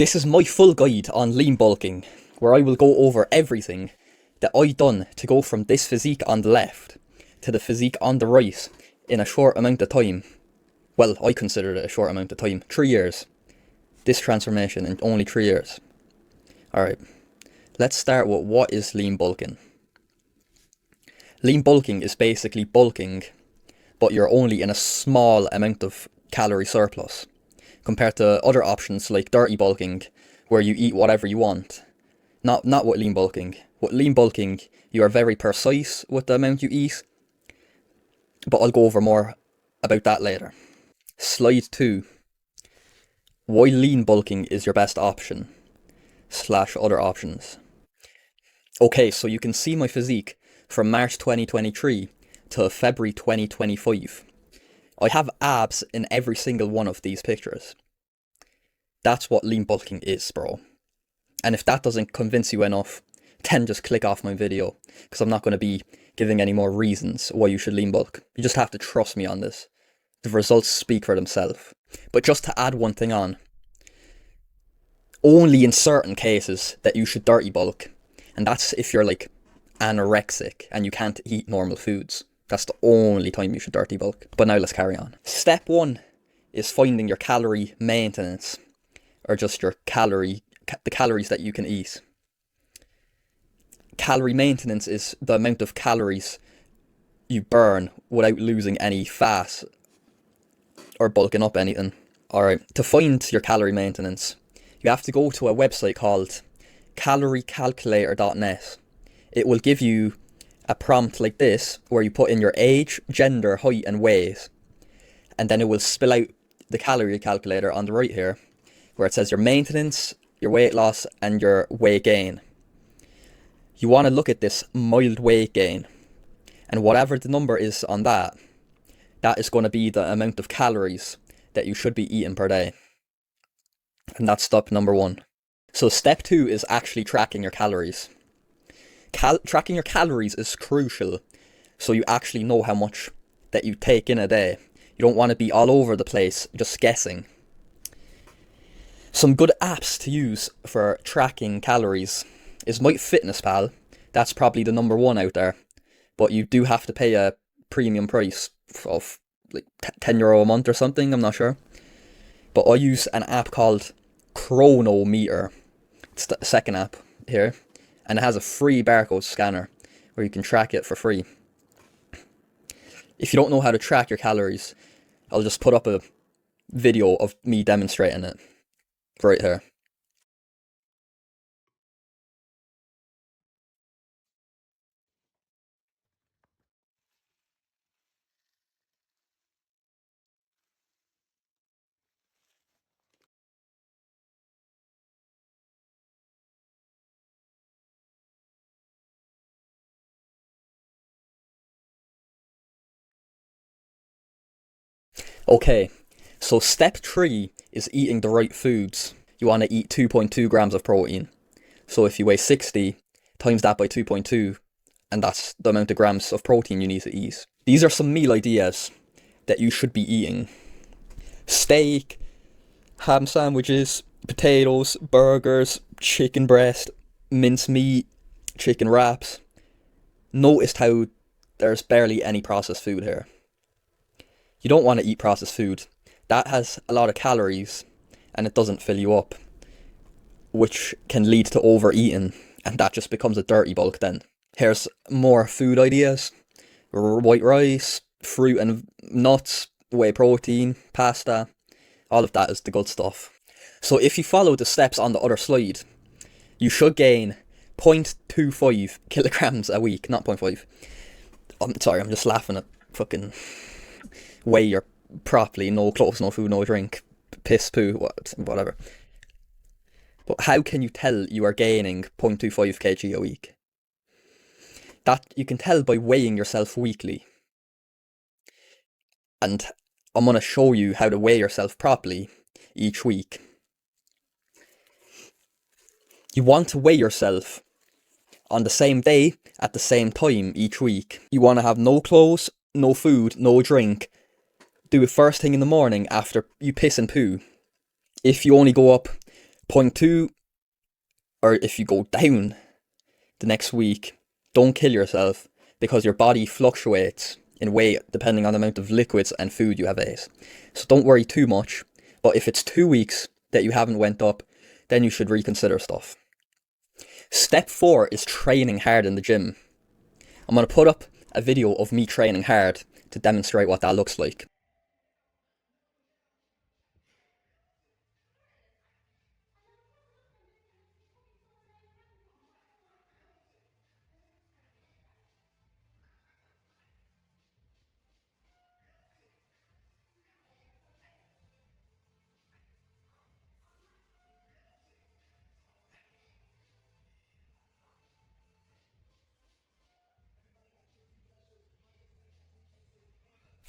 This is my full guide on lean bulking, where I will go over everything that I done to go from this physique on the left to the physique on the right in a short amount of time. Well, I consider it a short amount of time. 3 years. This transformation in only 3 years. Alright, let's start with what is lean bulking. Lean bulking is basically bulking, but you're only in a small amount of calorie surplus, compared to other options like dirty bulking, where you eat whatever you want. Not with lean bulking. With lean bulking, you are very precise with the amount you eat, but I'll go over more about that later. Slide 2. Why lean bulking is your best option, / other options. Okay, so you can see my physique from March 2023 to February 2025. I have abs in every single one of these pictures. That's what lean bulking is, bro. And if that doesn't convince you enough, then just click off my video, because I'm not going to be giving any more reasons why you should lean bulk. You just have to trust me on this. The results speak for themselves. But just to add one thing on, only in certain cases that you should dirty bulk, and that's if you're like anorexic and you can't eat normal foods. That's the only time you should dirty bulk. But now let's carry on. Step 1 is finding your calorie maintenance, or just your the calories that you can eat. Calorie maintenance is the amount of calories you burn without losing any fat or bulking up anything. Alright, to find your calorie maintenance, you have to go to a website called caloriecalculator.net. It will give you a prompt like this, where you put in your age, gender, height and weight, and then it will spill out the calorie calculator on the right here, where it says your maintenance, your weight loss and your weight gain. You want to look at this mild weight gain, and whatever the number is on that is going to be the amount of calories that you should be eating per day. And that's step number 1. So step 2 is actually tracking your calories. Tracking your calories is crucial, so you actually know how much that you take in a day. You don't want to be all over the place just guessing. Some good apps to use for tracking calories is MyFitnessPal. That's probably the number 1 out there, but you do have to pay a premium price of like €10 a month or something, I'm not sure. But I use an app called Chronometer. It's the second app here, and it has a free barcode scanner where you can track it for free. If you don't know how to track your calories, I'll just put up a video of me demonstrating it right here. Okay, so step 3 is eating the right foods. You want to eat 2.2 grams of protein. So if you weigh 60, times that by 2.2, and that's the amount of grams of protein you need to eat. These are some meal ideas that you should be eating. Steak, ham sandwiches, potatoes, burgers, chicken breast, mincemeat, chicken wraps. Notice how there's barely any processed food here. You don't want to eat processed food. That has a lot of calories and it doesn't fill you up, which can lead to overeating, and that just becomes a dirty bulk then. Here's more food ideas. White rice, fruit and nuts, whey protein, pasta. All of that is the good stuff. So if you follow the steps on the other slide, you should gain 0.25 kilograms a week, not 0.5. I'm sorry, I'm just laughing at fucking weigh your properly, no clothes, no food, no drink, piss, poo, whatever. But how can you tell you are gaining 0.25 kg a week? That you can tell by weighing yourself weekly. And I'm going to show you how to weigh yourself properly each week. You want to weigh yourself on the same day at the same time each week. You want to have no clothes, no food, no drink. Do it first thing in the morning after you piss and poo. If you only go up Point two, or if you go down the next week, don't kill yourself because your body fluctuates in weight depending on the amount of liquids and food you have ate. So don't worry too much, but if it's 2 weeks that you haven't went up, then you should reconsider stuff. Step 4 is training hard in the gym. I'm going to put up a video of me training hard to demonstrate what that looks like.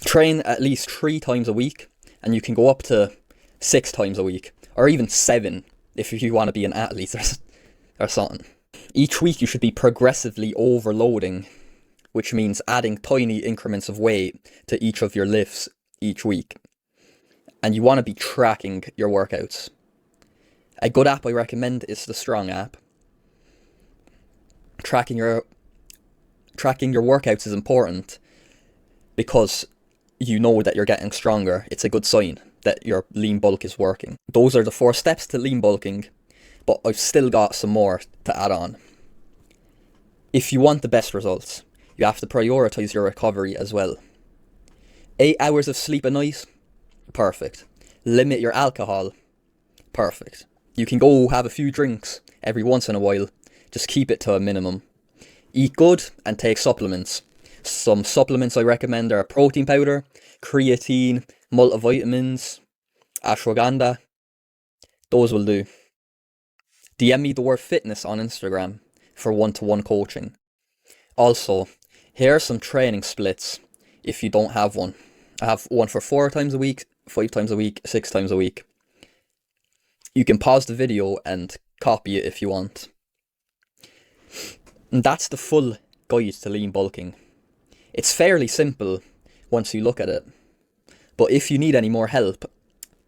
Train at least 3 times a week, and you can go up to 6 times a week, or even 7 if you want to be an athlete or something. Each week you should be progressively overloading, which means adding tiny increments of weight to each of your lifts each week. And you want to be tracking your workouts. A good app I recommend is the Strong app. Tracking your workouts is important because you know that you're getting stronger. It's a good sign that your lean bulk is working. Those are the 4 steps to lean bulking, but I've still got some more to add on. If you want the best results, you have to prioritize your recovery as well. 8 hours of sleep a night? Perfect. Limit your alcohol? Perfect. You can go have a few drinks every once in a while, just keep it to a minimum. Eat good and take supplements. Some supplements I recommend are protein powder, creatine, multivitamins, ashwagandha. Those will do. DM me the word fitness on Instagram for one-to-one coaching. Also, here are some training splits if you don't have one. I have one for 4 times a week, 5 times a week, 6 times a week. You can pause the video and copy it if you want. And that's the full guide to lean bulking. It's fairly simple once you look at it. But if you need any more help,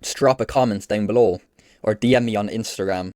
just drop a comment down below or DM me on Instagram.